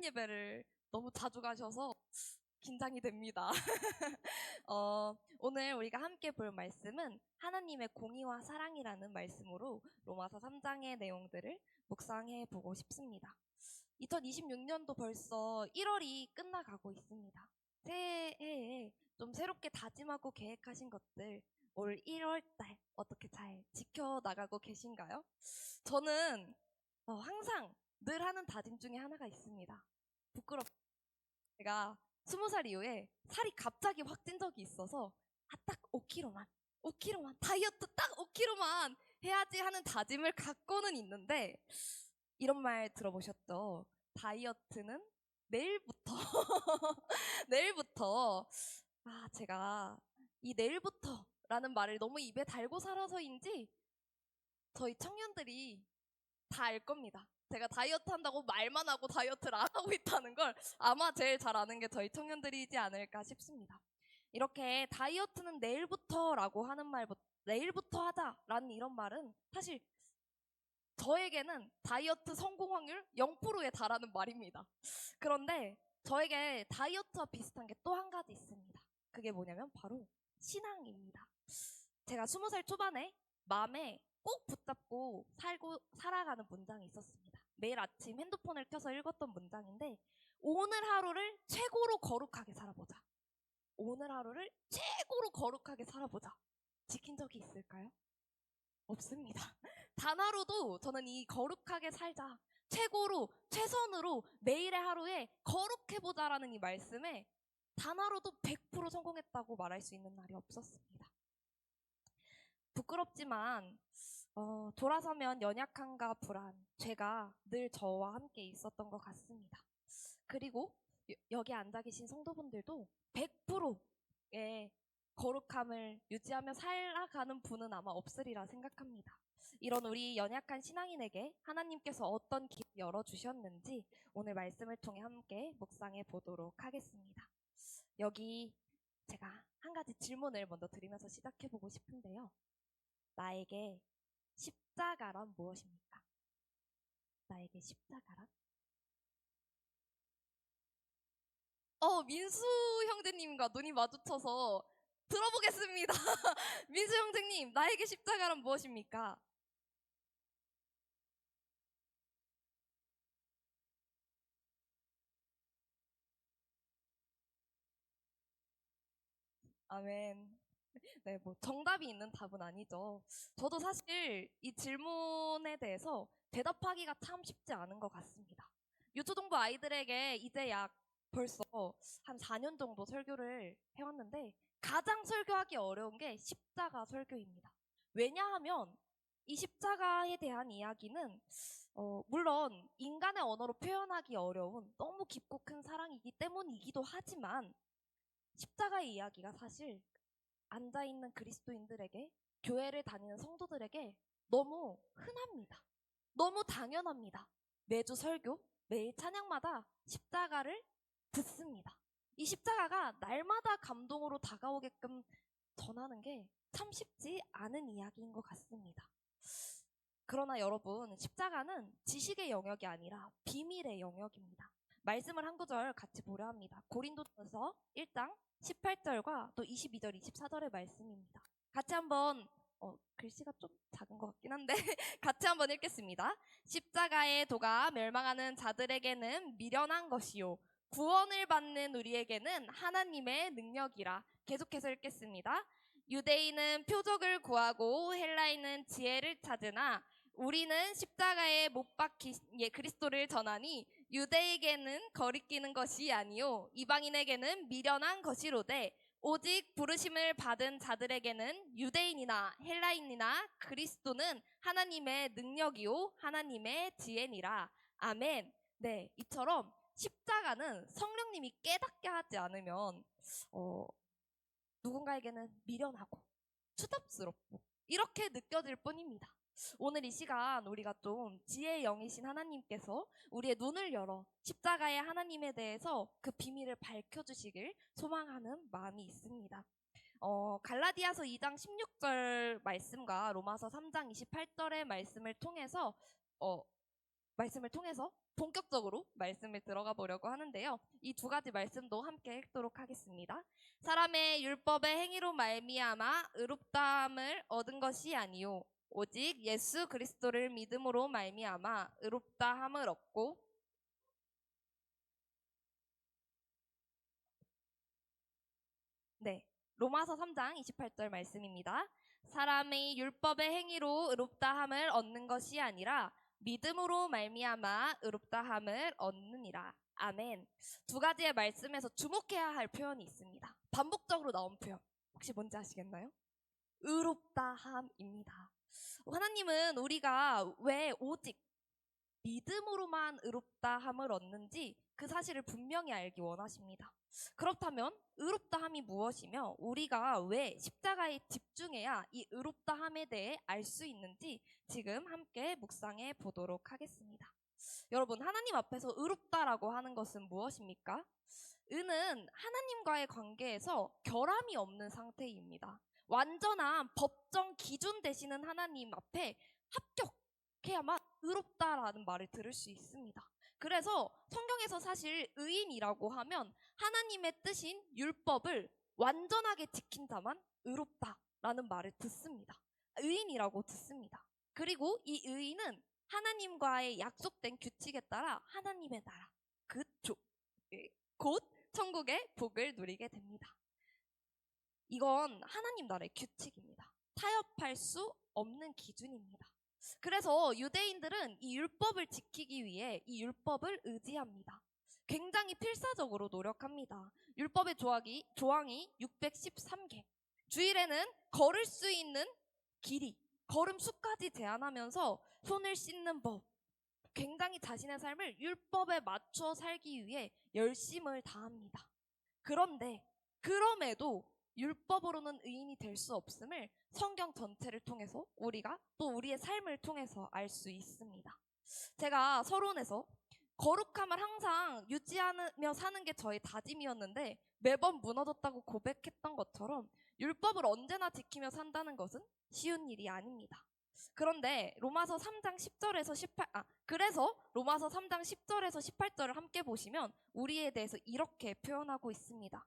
아침 예배를 너무 자주 가셔서 긴장이 됩니다. 오늘 우리가 함께 볼 말씀은 하나님의 공의와 사랑이라는 말씀으로 로마서 3장의 내용들을 묵상해 보고 싶습니다. 2026년도 벌써 1월이 끝나가고 있습니다. 새해에 좀 새롭게 다짐하고 계획하신 것들 올 1월 달 어떻게 잘 지켜나가고 계신가요? 저는 항상 늘 하는 다짐 중에 하나가 있습니다. 제가 20살 이후에 살이 갑자기 확 찐 적이 있어서 딱 5kg만 다이어트 딱 5kg만 해야지 하는 다짐을 갖고는 있는데 이런 말 들어보셨죠? 다이어트는 내일부터 내일부터 제가 이 내일부터라는 말을 너무 입에 달고 살아서인지 저희 청년들이 다 알 겁니다. 제가 다이어트 한다고 말만 하고 다이어트를 안 하고 있다는 걸 아마 제일 잘 아는 게 저희 청년들이지 않을까 싶습니다. 이렇게 다이어트는 내일부터라고 하는 말부터 내일부터 하자라는 이런 말은 사실 저에게는 다이어트 성공 확률 0%에 달하는 말입니다. 그런데 저에게 다이어트와 비슷한 게 또 한 가지 있습니다. 그게 뭐냐면 바로 신앙입니다. 제가 20살 초반에 마음에 꼭 붙잡고 살아가는 문장이 있었습니다. 매일 아침 핸드폰을 켜서 읽었던 문장인데 오늘 하루를 최고로 거룩하게 살아보자. 오늘 하루를 최고로 거룩하게 살아보자. 지킨 적이 있을까요? 없습니다. 단 하루도 저는 이 거룩하게 살자. 최고로, 최선으로 매일의 하루에 거룩해보자라는 이 말씀에 단 하루도 100% 성공했다고 말할 수 있는 날이 없었습니다. 부끄럽지만 돌아서면 연약함과 불안, 죄가 늘 저와 함께 있었던 것 같습니다. 그리고 여기 앉아 계신 성도분들도 100%의 거룩함을 유지하며 살아가는 분은 아마 없으리라 생각합니다. 이런 우리 연약한 신앙인에게 하나님께서 어떤 길을 열어주셨는지 오늘 말씀을 통해 함께 묵상해 보도록 하겠습니다. 여기 제가 한 가지 질문을 먼저 드리면서 시작해 보고 싶은데요. 나에게 십자가란 무엇입니까? 나에게 십자가란? 민수 형제님과 눈이 마주쳐서 들어보겠습니다. 민수 형제님, 나에게 십자가란 무엇입니까? 아멘. 네, 뭐 정답이 있는 답은 아니죠. 저도 사실 이 질문에 대해서 대답하기가 참 쉽지 않은 것 같습니다. 유초동부 아이들에게 이제 약 벌써 한 4년 정도 설교를 해왔는데 가장 설교하기 어려운 게 십자가 설교입니다. 왜냐하면 이 십자가에 대한 이야기는 물론 인간의 언어로 표현하기 어려운 너무 깊고 큰 사랑이기 때문이기도 하지만 십자가의 이야기가 사실 앉아있는 그리스도인들에게, 교회를 다니는 성도들에게 너무 흔합니다. 너무 당연합니다. 매주 설교, 매일 찬양마다 십자가를 듣습니다. 이 십자가가 날마다 감동으로 다가오게끔 전하는 게 참 쉽지 않은 이야기인 것 같습니다. 그러나 여러분, 십자가는 지식의 영역이 아니라 비밀의 영역입니다. 말씀을 한 구절 같이 보려 합니다. 고린도전서 1장 18절과 또 22절, 24절의 말씀입니다. 같이 한번 글씨가 좀 작은 것 같긴 한데 같이 한번 읽겠습니다. 십자가의 도가 멸망하는 자들에게는 미련한 것이요 구원을 받는 우리에게는 하나님의 능력이라. 계속해서 읽겠습니다. 유대인은 표적을 구하고 헬라인은 지혜를 찾으나 우리는 십자가에 못 박힌 그리스도를 전하니 유대에게는 거리끼는 것이 아니요 이방인에게는 미련한 것이로되 오직 부르심을 받은 자들에게는 유대인이나 헬라인이나 그리스도는 하나님의 능력이요 하나님의 지혜니라. 아멘. 네, 이처럼 십자가는 성령님이 깨닫게 하지 않으면 누군가에게는 미련하고 추잡스럽고 이렇게 느껴질 뿐입니다. 오늘 이 시간 우리가 좀 지혜의 영이신 하나님께서 우리의 눈을 열어 십자가의 하나님에 대해서 그 비밀을 밝혀주시길 소망하는 마음이 있습니다. 갈라디아서 2장 16절 말씀과 로마서 3장 28절의 말씀을 통해서 본격적으로 말씀을 들어가 보려고 하는데요. 이 두 가지 말씀도 함께 읽도록 하겠습니다. 사람의 율법의 행위로 말미암아 의롭다함을 얻은 것이 아니요 오직 예수 그리스도를 믿음으로 말미암아 의롭다함을 얻고 네. 로마서 3장 28절 말씀입니다. 사람의 율법의 행위로 의롭다함을 얻는 것이 아니라 믿음으로 말미암아 의롭다함을 얻느니라. 아멘. 두 가지의 말씀에서 주목해야 할 표현이 있습니다. 반복적으로 나온 표현. 혹시 뭔지 아시겠나요? 의롭다함입니다. 하나님은 우리가 왜 오직 믿음으로만 의롭다함을 얻는지 그 사실을 분명히 알기 원하십니다. 그렇다면 의롭다함이 무엇이며 우리가 왜 십자가에 집중해야 이 의롭다함에 대해 알 수 있는지 지금 함께 묵상해 보도록 하겠습니다. 여러분, 하나님 앞에서 의롭다라고 하는 것은 무엇입니까? 의는 하나님과의 관계에서 결함이 없는 상태입니다. 완전한 법정 기준 되시는 하나님 앞에 합격해야만 의롭다라는 말을 들을 수 있습니다. 그래서 성경에서 사실 의인이라고 하면 하나님의 뜻인 율법을 완전하게 지킨 자만 의롭다라는 말을 듣습니다. 의인이라고 듣습니다. 그리고 이 의인은 하나님과의 약속된 규칙에 따라 하나님의 나라, 그쪽, 곧 천국의 복을 누리게 됩니다. 이건 하나님 나라의 규칙입니다. 타협할 수 없는 기준입니다. 그래서 유대인들은 이 율법을 지키기 위해 이 율법을 의지합니다. 굉장히 필사적으로 노력합니다. 율법의 조항이 613개. 주일에는 걸을 수 있는 길이, 걸음 수까지 제한하면서 손을 씻는 법, 굉장히 자신의 삶을 율법에 맞춰 살기 위해 열심을 다합니다. 그런데 그럼에도 율법으로는 의인이 될 수 없음을 성경 전체를 통해서 우리가 또 우리의 삶을 통해서 알 수 있습니다. 제가 서론에서 거룩함을 항상 유지하며 사는 게 저의 다짐이었는데 매번 무너졌다고 고백했던 것처럼 율법을 언제나 지키며 산다는 것은 쉬운 일이 아닙니다. 그런데 로마서 3장 10절에서 18, 그래서 로마서 3장 10절에서 18절을 함께 보시면 우리에 대해서 이렇게 표현하고 있습니다.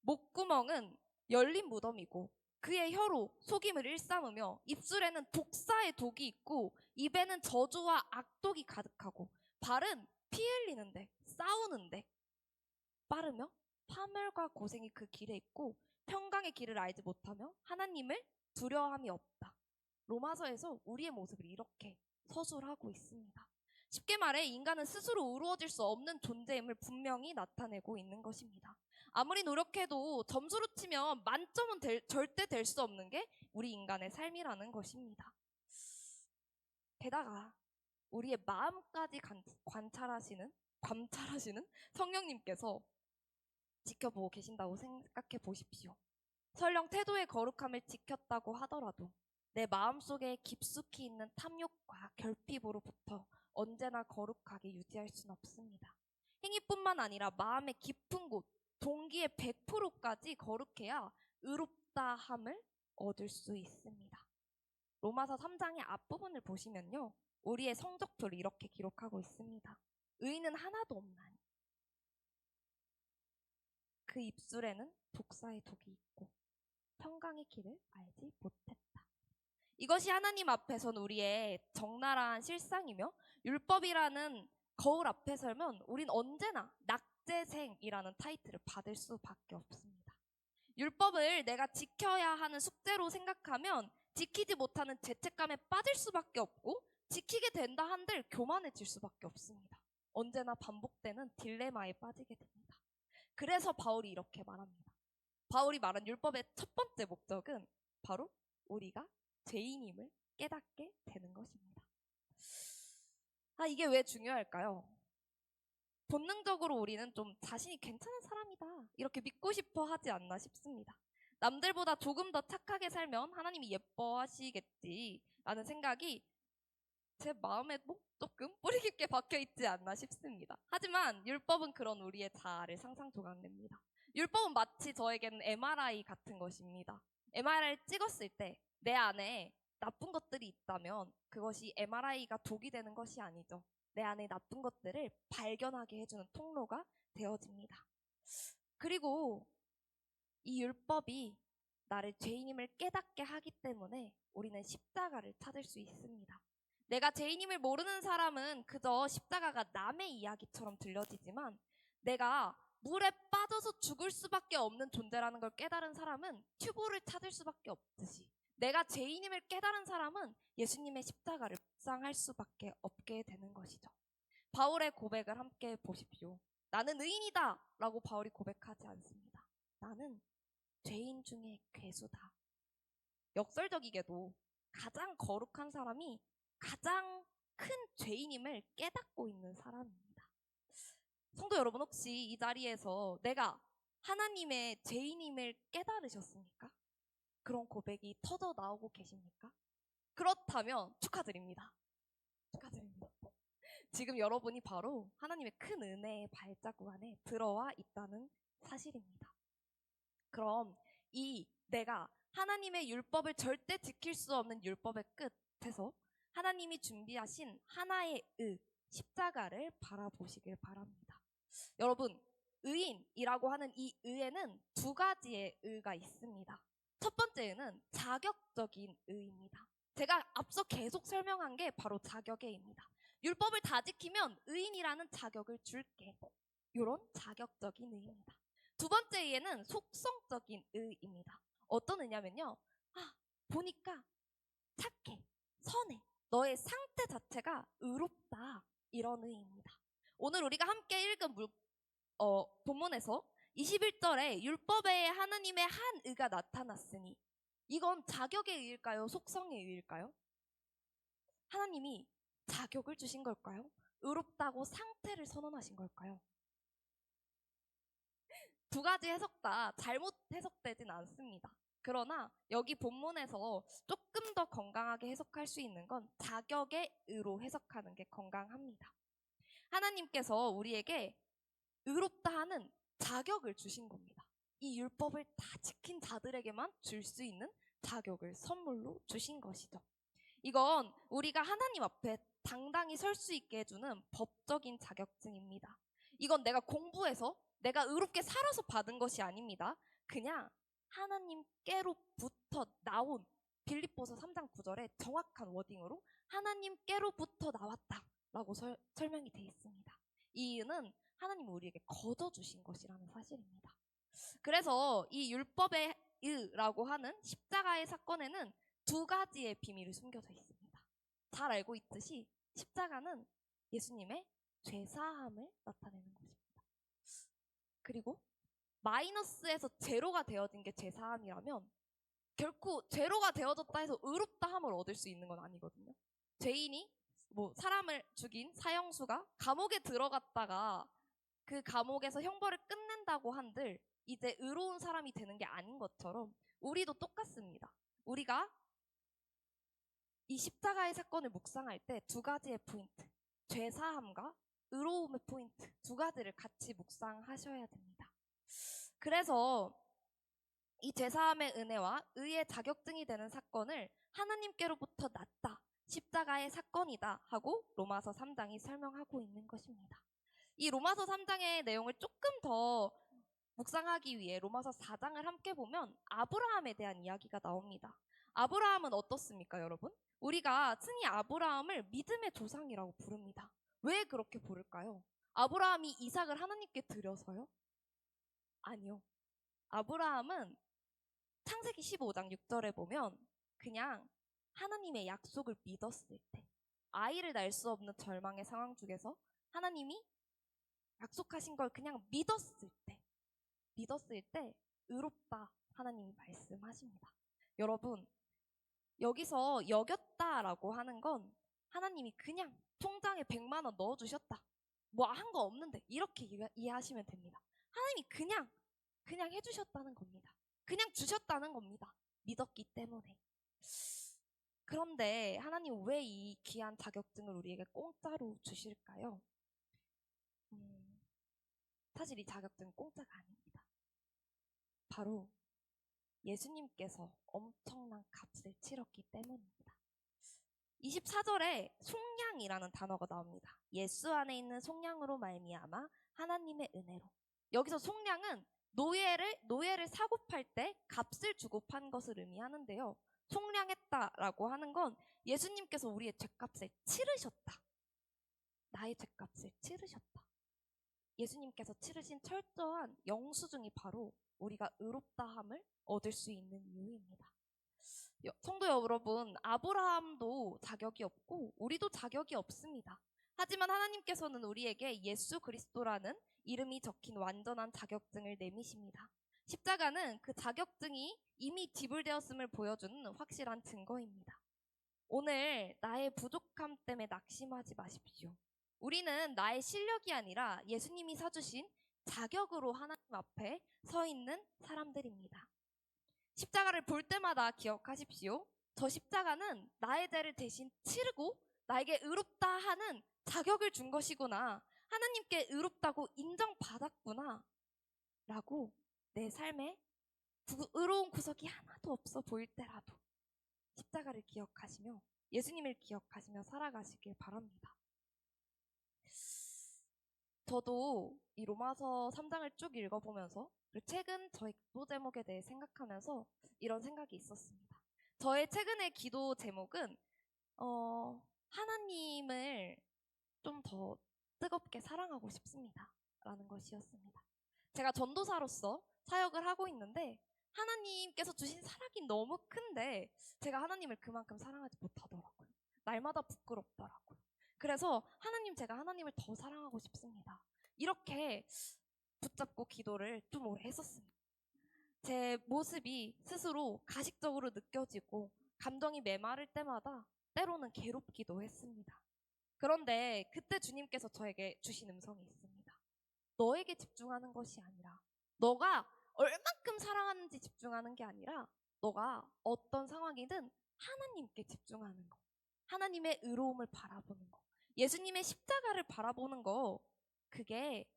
목구멍은 열린 무덤이고 그의 혀로 속임을 일삼으며 입술에는 독사의 독이 있고 입에는 저주와 악독이 가득하고 발은 피 흘리는데 싸우는데 빠르며 파멸과 고생이 그 길에 있고 평강의 길을 알지 못하며 하나님을 두려워함이 없다. 로마서에서 우리의 모습을 이렇게 서술하고 있습니다. 쉽게 말해 인간은 스스로 의로워질 수 없는 존재임을 분명히 나타내고 있는 것입니다. 아무리 노력해도 점수로 치면 만점은 절대 될 수 없는 게 우리 인간의 삶이라는 것입니다. 게다가 우리의 마음까지 관찰하시는 성령님께서 지켜보고 계신다고 생각해 보십시오. 설령 태도의 거룩함을 지켰다고 하더라도 내 마음속에 깊숙이 있는 탐욕과 결핍으로부터 언제나 거룩하게 유지할 수는 없습니다. 행위뿐만 아니라 마음의 깊은 곳, 동기의 100%까지 거룩해야 의롭다함을 얻을 수 있습니다. 로마서 3장의 앞부분을 보시면요. 우리의 성적표를 이렇게 기록하고 있습니다. 의인은 하나도 없나니 그 입술에는 독사의 독이 있고 평강의 길을 알지 못했다. 이것이 하나님 앞에선 우리의 적나라한 실상이며 율법이라는 거울 앞에 서면 우린 언제나 낙제생이라는 타이틀을 받을 수밖에 없습니다. 율법을 내가 지켜야 하는 숙제로 생각하면 지키지 못하는 죄책감에 빠질 수밖에 없고 지키게 된다 한들 교만해질 수밖에 없습니다. 언제나 반복되는 딜레마에 빠지게 됩니다. 그래서 바울이 이렇게 말합니다. 바울이 말한 율법의 첫 번째 목적은 바로 우리가 죄인임을 깨닫게 되는 것입니다. 이게 왜 중요할까요? 본능적으로 우리는 좀 자신이 괜찮은 사람이다 이렇게 믿고 싶어 하지 않나 싶습니다. 남들보다 조금 더 착하게 살면 하나님이 예뻐하시겠지라는 생각이 제 마음에도 조금 뿌리 깊게 박혀 있지 않나 싶습니다. 하지만 율법은 그런 우리의 자아를 상상조각냅니다. 율법은 마치 저에게는 MRI 같은 것입니다. MRI를 찍었을 때 내 안에 나쁜 것들이 있다면 그것이 MRI가 독이 되는 것이 아니죠. 내 안에 나쁜 것들을 발견하게 해주는 통로가 되어집니다. 그리고 이 율법이 나를 죄인임을 깨닫게 하기 때문에 우리는 십자가를 찾을 수 있습니다. 내가 죄인임을 모르는 사람은 그저 십자가가 남의 이야기처럼 들려지지만 내가 물에 빠져서 죽을 수밖에 없는 존재라는 걸 깨달은 사람은 튜브를 찾을 수밖에 없듯이 내가 죄인임을 깨달은 사람은 예수님의 십자가를 묵상할 수밖에 없게 되는 것이죠. 바울의 고백을 함께 보십시오. 나는 의인이다 라고 바울이 고백하지 않습니다. 나는 죄인 중에 괴수다. 역설적이게도 가장 거룩한 사람이 가장 큰 죄인임을 깨닫고 있는 사람입니다. 성도 여러분, 혹시 이 자리에서 내가 하나님의 죄인임을 깨달으셨습니까? 그런 고백이 터져 나오고 계십니까? 그렇다면 축하드립니다. 축하드립니다. 지금 여러분이 바로 하나님의 큰 은혜의 발자국 안에 들어와 있다는 사실입니다. 그럼 이 내가 하나님의 율법을 절대 지킬 수 없는 율법의 끝에서 하나님이 준비하신 하나의 십자가를 바라보시길 바랍니다. 여러분, 의인이라고 하는 이 의에는 두 가지의 의가 있습니다. 첫 번째 의는 자격적인 의입니다. 제가 앞서 계속 설명한 게 바로 자격의 의입니다. 율법을 다 지키면 의인이라는 자격을 줄게. 이런 자격적인 의입니다. 두 번째 의에는 속성적인 의입니다. 어떤 의냐면요. 보니까 착해, 선해, 너의 상태 자체가 의롭다. 이런 의입니다. 오늘 우리가 함께 읽은 본문에서 21절에 율법에 하나님의 한 의가 나타났으니 이건 자격의 의일까요? 속성의 의일까요? 하나님이 자격을 주신 걸까요? 의롭다고 상태를 선언하신 걸까요? 두 가지 해석 다 잘못 해석되진 않습니다. 그러나 여기 본문에서 조금 더 건강하게 해석할 수 있는 건 자격의 의로 해석하는 게 건강합니다. 하나님께서 우리에게 의롭다 하는 자격을 주신 겁니다. 이 율법을 다 지킨 자들에게만 줄 수 있는 자격을 선물로 주신 것이죠. 이건 우리가 하나님 앞에 당당히 설 수 있게 해주는 법적인 자격증입니다. 이건 내가 공부해서 내가 의롭게 살아서 받은 것이 아닙니다. 그냥 하나님께로부터 나온 빌립보서 3장 9절에 정확한 워딩으로 하나님께로부터 나왔다라고 설명이 되어 있습니다. 이 이유는 하나님이 우리에게 거둬주신 것이라는 사실입니다. 그래서 이 율법의 의라고 하는 십자가의 사건에는 두 가지의 비밀이 숨겨져 있습니다. 잘 알고 있듯이 십자가는 예수님의 죄사함을 나타내는 것입니다. 그리고 마이너스에서 제로가 되어진 게 죄사함이라면 결코 제로가 되어졌다 해서 의롭다함을 얻을 수 있는 건 아니거든요. 죄인이 사람을 죽인 사형수가 감옥에 들어갔다가 그 감옥에서 형벌을 끝낸다고 한들 이제 의로운 사람이 되는 게 아닌 것처럼 우리도 똑같습니다. 우리가 이 십자가의 사건을 묵상할 때 두 가지의 포인트, 죄사함과 의로움의 포인트 두 가지를 같이 묵상하셔야 됩니다. 그래서 이 죄사함의 은혜와 의의 자격증이 되는 사건을 하나님께로부터 났다, 십자가의 사건이다 하고 로마서 3장이 설명하고 있는 것입니다. 이 로마서 3장의 내용을 조금 더 묵상하기 위해 로마서 4장을 함께 보면 아브라함에 대한 이야기가 나옵니다. 아브라함은 어떻습니까, 여러분? 우리가 흔히 아브라함을 믿음의 조상이라고 부릅니다. 왜 그렇게 부를까요? 아브라함이 이삭을 하나님께 드려서요? 아니요. 아브라함은 창세기 15장 6절에 보면 그냥 하나님의 약속을 믿었을 때, 아이를 낳을 수 없는 절망의 상황 중에서 하나님이 약속하신 걸 그냥 믿었을 때 의롭다 하나님이 말씀하십니다. 여러분, 여기서 여겼다라고 하는 건 하나님이 그냥 통장에 100만 원 넣어주셨다, 뭐 한 거 없는데 이렇게 이해하시면 됩니다. 하나님이 그냥 해주셨다는 겁니다. 그냥 주셨다는 겁니다. 믿었기 때문에. 그런데 하나님 왜 이 귀한 자격증을 우리에게 공짜로 주실까요? 사실 이 자격증은 공짜가 아닙니다. 바로 예수님께서 엄청난 값을 치렀기 때문입니다. 24절에 속량이라는 단어가 나옵니다. 예수 안에 있는 속량으로 말미암아 하나님의 은혜로. 여기서 속량은 노예를 사고 팔 때 값을 주고 판 것을 의미하는데요. 속량했다라고 하는 건 예수님께서 우리의 죄값을 치르셨다. 나의 죄값을 치르셨다. 예수님께서 치르신 철저한 영수증이 바로 우리가 의롭다함을 얻을 수 있는 이유입니다. 성도 여러분, 아브라함도 자격이 없고 우리도 자격이 없습니다. 하지만 하나님께서는 우리에게 예수 그리스도라는 이름이 적힌 완전한 자격증을 내미십니다. 십자가는 그 자격증이 이미 지불되었음을 보여주는 확실한 증거입니다. 오늘 나의 부족함 때문에 낙심하지 마십시오. 우리는 나의 실력이 아니라 예수님이 사주신 자격으로 하나님 앞에 서 있는 사람들입니다. 십자가를 볼 때마다 기억하십시오. 저 십자가는 나의 죄를 대신 치르고 나에게 의롭다 하는 자격을 준 것이구나. 하나님께 의롭다고 인정받았구나. 라고 내 삶에 의로운 구석이 하나도 없어 보일 때라도 십자가를 기억하시며 예수님을 기억하시며 살아가시길 바랍니다. 저도 이 로마서 3장을 쭉 읽어보면서 그리고 최근 저의 기도 제목에 대해 생각하면서 이런 생각이 있었습니다. 저의 최근의 기도 제목은 하나님을 좀 더 뜨겁게 사랑하고 싶습니다. 라는 것이었습니다. 제가 전도사로서 사역을 하고 있는데 하나님께서 주신 사랑이 너무 큰데 제가 하나님을 그만큼 사랑하지 못하더라고요. 날마다 부끄럽더라고요. 그래서 제가 하나님을 더 사랑하고 싶습니다. 이렇게 붙잡고 기도를 좀 오래 했었습니다. 제 모습이 스스로 가식적으로 느껴지고 감정이 메마를 때마다 때로는 괴롭기도 했습니다. 그런데 그때 주님께서 저에게 주신 음성이 있습니다. 너에게 집중하는 것이 아니라 너가 얼만큼 사랑하는지 집중하는 게 아니라 너가 어떤 상황이든 하나님께 집중하는 거. 하나님의 의로움을 바라보는 거. 예수님의 십자가를 바라보는 거. 그게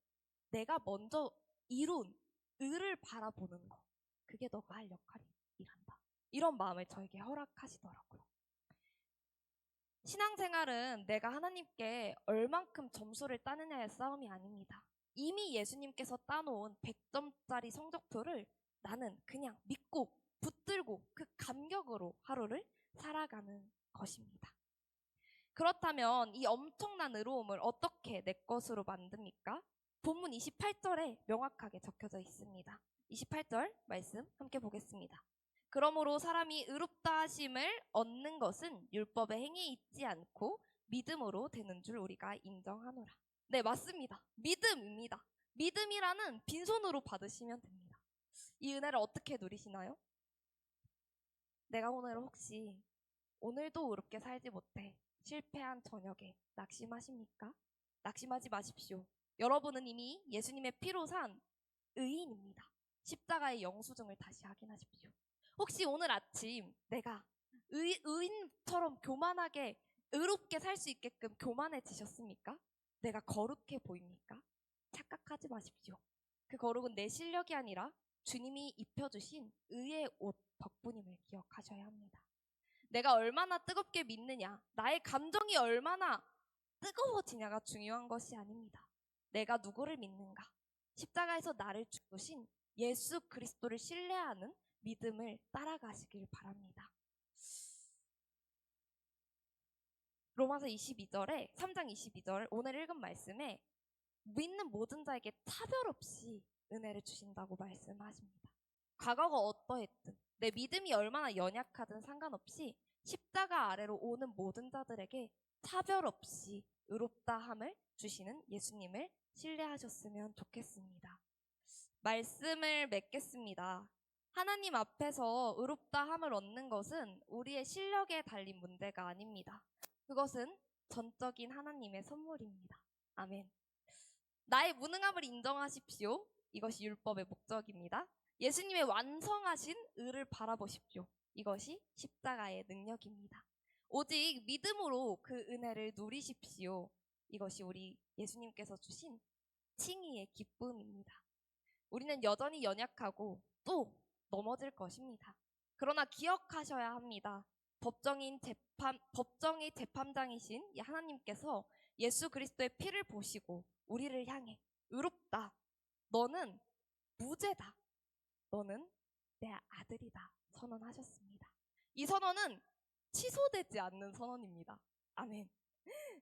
내가 먼저 이룬 의를 바라보는 거. 그게 너가 할 역할이란다. 이런 마음을 저에게 허락하시더라고요. 신앙생활은 내가 하나님께 얼만큼 점수를 따느냐의 싸움이 아닙니다. 이미 예수님께서 따놓은 100점짜리 성적표를 나는 그냥 믿고 붙들고 그 감격으로 하루를 살아가는 것입니다. 그렇다면 이 엄청난 의로움을 어떻게 내 것으로 만듭니까? 본문 28절에 명확하게 적혀져 있습니다. 28절 말씀 함께 보겠습니다. 그러므로 사람이 의롭다 하심을 얻는 것은 율법의 행위에 있지 않고 믿음으로 되는 줄 우리가 인정하노라. 네, 맞습니다. 믿음입니다. 믿음이라는 빈손으로 받으시면 됩니다. 이 은혜를 어떻게 누리시나요? 내가 오늘 혹시 오늘도 의롭게 살지 못해 실패한 저녁에 낙심하십니까? 낙심하지 마십시오. 여러분은 이미 예수님의 피로 산 의인입니다. 십자가의 영수증을 다시 확인하십시오. 혹시 오늘 아침 내가 의인처럼 교만하게 의롭게 살 수 있게끔 교만해지셨습니까? 내가 거룩해 보입니까? 착각하지 마십시오. 그 거룩은 내 실력이 아니라 주님이 입혀주신 의의 옷 덕분임을 기억하셔야 합니다. 내가 얼마나 뜨겁게 믿느냐, 나의 감정이 얼마나 뜨거워지냐가 중요한 것이 아닙니다. 내가 누구를 믿는가? 십자가에서 나를 죽으신 예수 그리스도를 신뢰하는 믿음을 따라가시길 바랍니다. 로마서 22절에 3장 22절 오늘 읽은 말씀에 믿는 모든 자에게 차별 없이 은혜를 주신다고 말씀하십니다. 과거가 어떠했든 내 믿음이 얼마나 연약하든 상관없이 십자가 아래로 오는 모든 자들에게 차별 없이 의롭다함을 주시는 예수님을 신뢰하셨으면 좋겠습니다. 말씀을 맺겠습니다. 하나님 앞에서 의롭다함을 얻는 것은 우리의 실력에 달린 문제가 아닙니다. 그것은 전적인 하나님의 선물입니다. 아멘. 나의 무능함을 인정하십시오. 이것이 율법의 목적입니다. 예수님의 완성하신 의를 바라보십시오. 이것이 십자가의 능력입니다. 오직 믿음으로 그 은혜를 누리십시오. 이것이 우리 예수님께서 주신 칭의의 기쁨입니다. 우리는 여전히 연약하고 또 넘어질 것입니다. 그러나 기억하셔야 합니다. 법정의 재판장이신 이 하나님께서 예수 그리스도의 피를 보시고 우리를 향해 의롭다. 너는 무죄다. 너는 내 아들이다. 선언하셨습니다. 이 선언은 취소되지 않는 선언입니다. 아멘.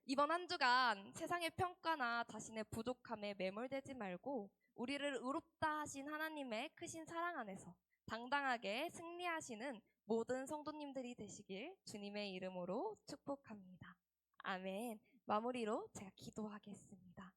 이번 한 주간 세상의 평가나 자신의 부족함에 매몰되지 말고 우리를 의롭다 하신 하나님의 크신 사랑 안에서 당당하게 승리하시는 모든 성도님들이 되시길 주님의 이름으로 축복합니다. 아멘. 마무리로 제가 기도하겠습니다.